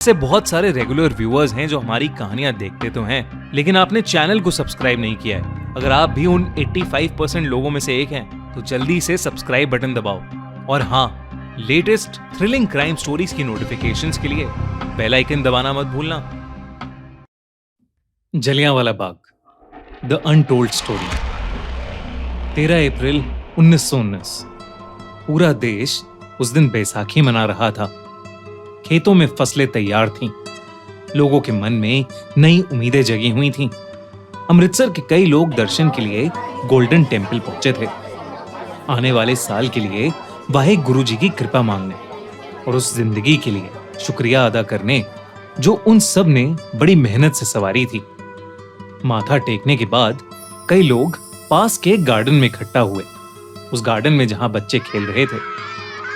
से बहुत सारे रेगुलर व्यूअर्स हैं जो हमारी कहानियां देखते तो हैं, लेकिन आपने चैनल को सब्सक्राइब नहीं किया है। अगर आप भी उन 85% लोगों में से एक हैं, तो जल्दी से सब्सक्राइब बटन दबाओ। और हाँ, लेटेस्ट थ्रिलिंग क्राइम स्टोरीज की नोटिफिकेशंस के लिए बेल आइकन दबाना मत भूलना। Jallianwala Bagh, the untold story. 13 अप्रैल 1919। पूरा देश उस दिन बैसाखी मना रहा था। खेतों में फसलें तैयार थीं। लोगों के मन में नई उम्मीदें जगी हुई थीं। अमृतसर के कई लोग दर्शन के लिए गोल्डन टेम्पल पहुंचे थे, आने वाले साल के लिए वाहे गुरु जी की कृपा मांगने और उस जिंदगी के लिए शुक्रिया अदा करने जो उन सब ने बड़ी मेहनत से संवारी थी। माथा टेकने के बाद कई लोग पास के गार्डन में इकट्ठा हुए। उस गार्डन में जहां बच्चे खेल रहे थे,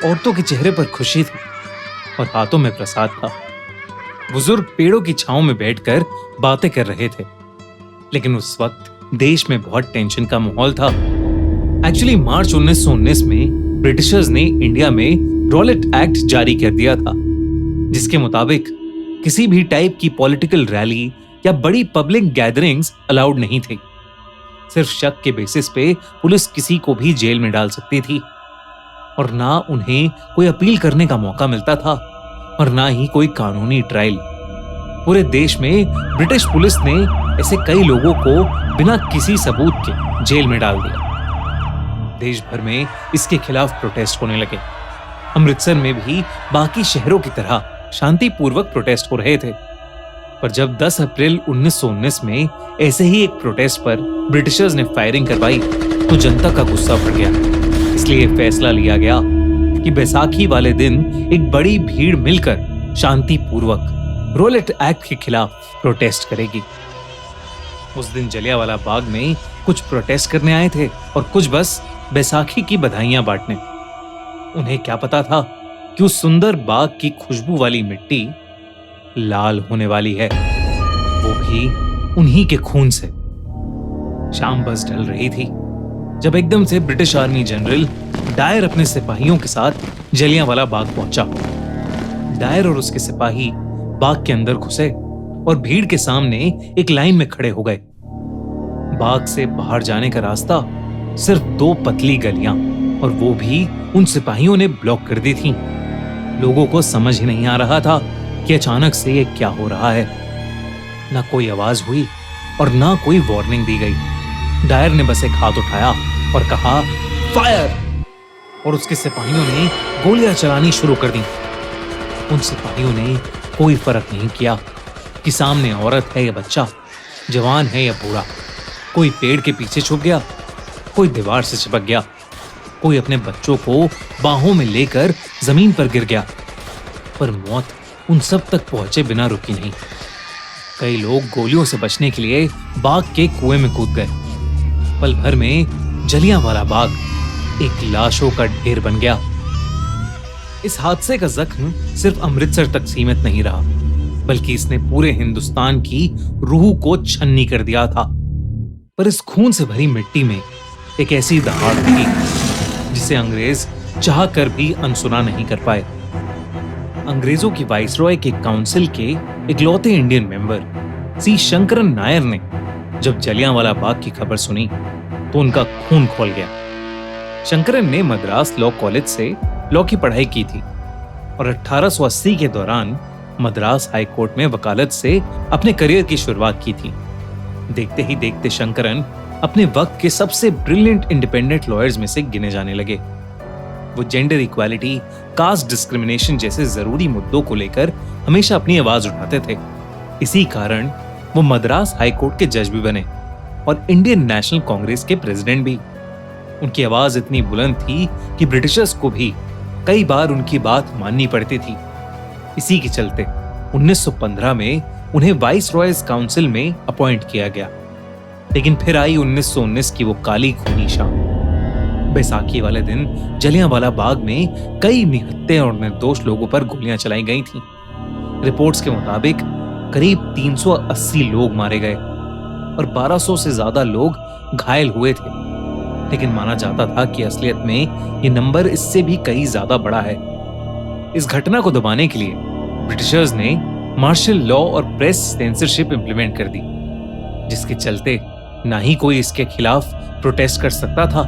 औरतों के चेहरे पर खुशी थी और हाथों में प्रसाद था। बुजुर्ग पेड़ों की छांव में बैठकर बातें कर रहे थे। लेकिन उस वक्त देश में बहुत टेंशन का माहौल था। एक्चुअली मार्च 1919 में ब्रिटिशर्स ने इंडिया में रॉलेट एक्ट जारी कर दिया था, जिसके मुताबिक किसी भी टाइप की पॉलिटिकल रैली या बड़ी पब्लिक गैदरिंग्स अलाउड नहीं थी। सिर्फ शक के बेसिस पे पुलिस किसी को भी जेल में डाल सकती थी और ना उन्हें कोई अपील करने का मौका मिलता था और ना ही कोई कानूनी ट्रायल। पूरे देश में ब्रिटिश पुलिस ने ऐसे कई लोगों को बिना किसी सबूत के जेल में डाल दिया। देश भर में इसके खिलाफ प्रोटेस्ट होने लगे। अमृतसर में भी बाकी शहरों की तरह शांतिपूर्वक प्रोटेस्ट हो रहे थे। पर जब 10 अप्रैल 1919 में ऐसे ही एक प्रोटेस्ट पर ब्रिटिशर्स ने फायरिंग करवाई तो जनता का गुस्सा बढ़ गया। इसलिए फैसला लिया गया कि बैसाखी वाले दिन एक बड़ी भीड़ मिलकर शांतिपूर्वक रॉलेट एक्ट के खिलाफ प्रोटेस्ट करेगी। उस दिन जलियांवाला बाग में कुछ प्रोटेस्ट करने आए थे और कुछ बस बैसाखी की बधाइयां बांटने। उन्हें क्या पता था कि उस सुंदर बाग की खुशबू वाली मिट्टी लाल होने वाली है, वो भी उन्हीं के खून से। शाम बस ढल रही थी जब एकदम से ब्रिटिश आर्मी जनरल डायर अपने सिपाहियों के साथ जलियांवाला बाग पहुंचा। डायर और उसके सिपाही बाग के अंदर घुसे और भीड़ के सामने एक लाइन में खड़े हो गए। बाग से बाहर जाने का रास्ता सिर्फ 2 पतली गलियां, और वो भी उन सिपाहियों ने ब्लॉक कर दी थी। लोगों को समझ ही नहीं आ रहा था कि अचानक से ये क्या हो रहा है। ना कोई आवाज हुई और ना कोई वार्निंग दी गई। डायर ने बस एक हाथ उठाया और कहा, फायर! और उसके सिपाहियों ने गोलियां चलानी शुरू कर दी। उन सिपाहियों ने कोई फर्क नहीं किया कि सामने औरत है या बच्चा, जवान है या बूढ़ा। कोई पेड़ के पीछे छुप गया, कोई दीवार से चिपक गया, कोई अपने बच्चों को बाहों में लेकर जमीन पर गिर गया। पर मौत उन सब तक पहुंचे बिना रुकी नहीं। कई लोग गोलियों से बचने के लिए बाग के कुएं में कूद गए। पल भर में जलियांवाला बाग एक लाशों का ढेर बन गया। इस हादसे का जख्म सिर्फ अमृतसर तक सीमित नहीं रहा, बल्कि इसने पूरे हिंदुस्तान की रूह को छन्नी कर दिया था। पर इस खून से भरी मिट्टी में एक ऐसी दहाड़ थी जिसे अंग्रेज चाह कर भी अनसुना नहीं कर पाए। अंग्रेजों की वाइसरॉय के काउंसिल के इकलौते Indian member C Sankaran Nair ने जब जलियांवाला बाग की खबर सुनी तो उनका खून खौल गया। शंकरन ने मद्रास लॉ कॉलेज से लॉ की पढ़ाई की थी और 1880 के दौरान मद्रास हाई कोर्ट में वकालत से अपने करियर की शुरुआत की थी। देखते ही देखते शंकरन अपने वक्त के सबसे ब्रिलियंट इंडिपेंडेंट लॉयर्स में से गिने जाने लगे। वो जेंडर इक्वालिटी, कास्ट डिस्क्रिमिनेशन जैसे जरूरी मुद्दों को लेकर हमेशा अपनी आवाज उठाते थे। इसी कारण वो मद्रास हाई कोर्ट के जज भी बने और इंडियन नेशनल कांग्रेस के प्रेसिडेंट भी। उनकी आवाज इतनी बुलंद थी कि ब्रिटिशर्स को भी कई बार उनकी बात माननी पड़ती थी। इसी के चलते 1915 में उन्हें वाइस रॉयज काउंसिल में अपॉइंट किया गया। लेकिन फिर आई 1919 की वो काली खूनी शाम। बैसाखी वाले दिन जलियांवाला बाग में कई निहत्थे और निर्दोष लोगों पर गोलियां चलाई गई थीं। रिपोर्ट्स के मुताबिक करीब 380 लोग मारे गए और 1200 से ज्यादा लोग घायल हुए थे। लेकिन माना जाता था कि असलियत में ये नंबर इससे भी कई ज्यादा बड़ा है। इस घटना को दबाने के लिए ब्रिटिशर्स ने मार्शल लॉ और प्रेस सेंसरशिप इंप्लीमेंट कर दी, जिसके चलते ना ही कोई इसके खिलाफ प्रोटेस्ट कर सकता था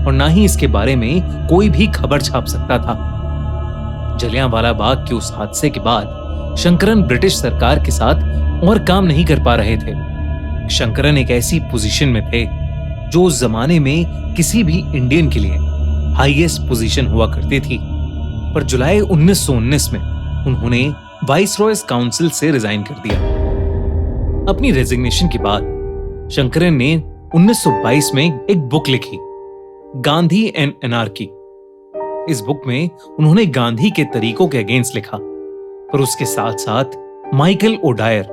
और ना ही इसके बारे में कोई भी खबर छाप सकता था। जलियांवाला बाग के उस हादसे के बाद शंकरन ब्रिटिश सरकार के साथ और काम नहीं कर पा रहे थे। शंकरन एक ऐसी पोजीशन में थे जो उस जमाने में किसी भी इंडियन के लिए हाईएस्ट पोजीशन हुआ करती थी। पर जुलाई 1919 में उन्होंने वाइसरॉयज काउंसिल से रिजाइन कर दिया। अपनी रेजिग्नेशन के बाद शंकरन ने 1922 में एक बुक लिखी, गांधी एंड एनार्की। इस बुक में उन्होंने गांधी के तरीकों के अगेंस्ट लिखा, पर उसके साथ साथ माइकल ओडायर,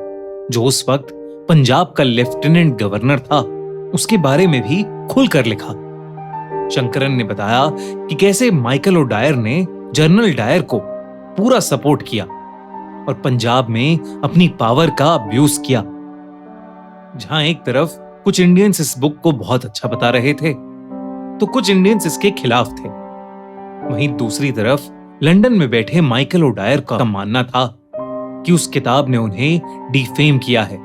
जो उस वक्त पंजाब का लेफ्टिनेंट गवर्नर था, उसके बारे में भी खुलकर लिखा। शंकरन ने बताया कि कैसे माइकल ओडायर ने जनरल डायर को पूरा सपोर्ट किया और पंजाब में अपनी पावर का अब्यूज किया। जहां एक तरफ कुछ इंडियंस इस बुक को बहुत अच्छा बता रहे थे, तो कुछ इंडियंस इसके खिलाफ थे। वहीं दूसरी तरफ लंदन में बैठे माइकल ओडायर का मानना था कि उस किताब ने उन्हें डिफेम किया है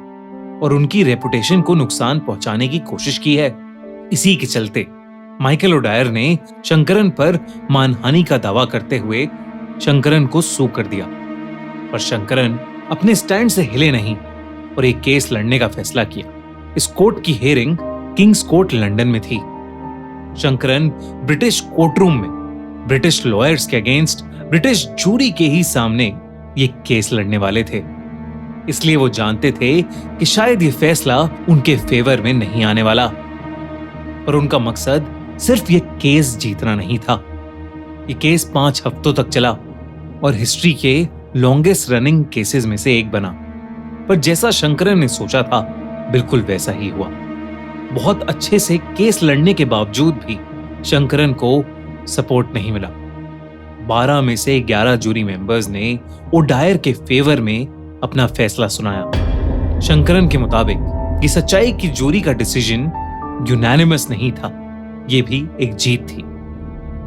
और उनकी रेपुटेशन को नुकसान पहुंचाने की कोशिश की है। इसी के चलते माइकल ओडायर ने शंकरन पर मानहानि का दावा करते हुए शंकरन को सू कर दिया। पर शंकरन अपने स्टैंड से हिले नहीं और एक केस लड़ने का फैसला किया। इस कोर्ट की हियरिंग किंग्स कोर्ट लंदन में थी। शंकरन ब्रिटिश कोर्टरूम में ब्रिटिश लॉयर्स के अगेंस्ट ब्रिटिश जूरी के ही सामने ये केस लड़ने वाले थे। इसलिए वो जानते थे कि शायद ये फैसला उनके फेवर में नहीं आने वाला। पर उनका मकसद सिर्फ ये केस जीतना नहीं था। ये केस 5 हफ्तों तक चला और हिस्ट्री के लॉन्गेस्ट रनिंग केसेस में से एक बना। पर जैसा शंकरन ने सोचा था, बिल्कुल वैसा ही हुआ। बहुत अच्छे से केस लड़ने के बावजूद भी शंकरन को सपोर्ट नहीं मिला। 12 में से 11 जूरी मेंबर्स ने ओडायर के फेवर में अपना फैसला सुनाया। शंकरन के मुताबिक ये सच्चाई की जूरी का डिसीजन यूनानिमस नहीं था, ये भी एक जीत थी।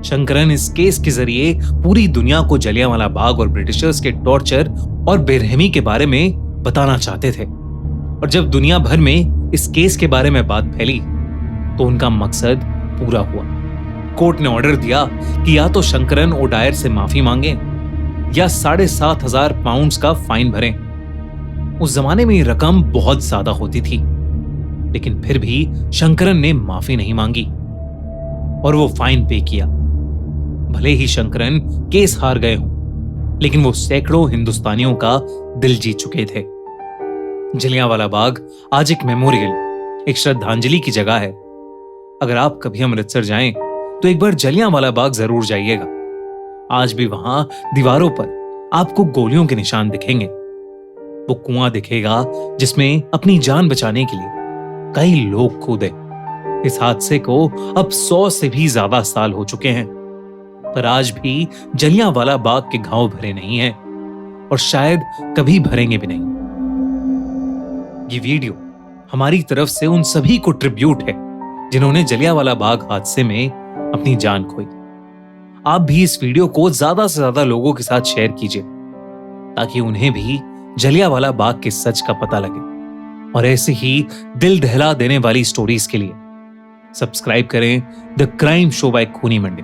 शंकरन इस केस के जरिए पूरी दुनिया को जलियांवाला बाग और ब्रिटिशर्स के टॉर्चर और बेरहमी के बारे में बताना चाहते थे। और जब दुनिया भर में इस केस के बारे में बात फैली तो उनका मकसद पूरा हुआ। कोर्ट ने ऑर्डर दिया कि या तो शंकरन ओडायर से माफी मांगे या 7,500 पाउंड्स का फाइन भरें। उस जमाने में ये रकम बहुत ज्यादा होती थी, लेकिन फिर भी शंकरन ने माफी नहीं मांगी और वो फाइन पे किया। भले ही शंकरन केस हार गए हों, लेकिन वो सैकड़ों हिंदुस्तानियों का दिल जीत चुके थे। जलियांवाला बाग आज एक मेमोरियल, एक श्रद्धांजलि की जगह है। अगर आप कभी अमृतसर जाएं तो एक बार जलियांवाला बाग जरूर जाइएगा। आज भी वहां दीवारों पर आपको गोलियों के निशान दिखेंगे। वो कुआं दिखेगा जिसमें अपनी जान बचाने के लिए कई लोग कूदे। इस हादसे को अब 100 से भी ज्यादा साल हो चुके हैं, पर आज भी जलियांवाला बाग के घाव भरे नहीं हैं और शायद कभी भरेंगे भी नहीं। ये वीडियो हमारी तरफ से उन सभी को ट्रिब्यूट है जिन्होंने जलियांवाला बाग हादसे में अपनी जान खोई। आप भी इस वीडियो को ज्यादा से ज्यादा लोगों के साथ शेयर कीजिए ताकि उन्हें भी जलियांवाला बाग के सच का पता लगे। और ऐसे ही दिल दहला देने वाली स्टोरीज के लिए सब्सक्राइब करें द क्राइम शो बाय खूनी मंडी।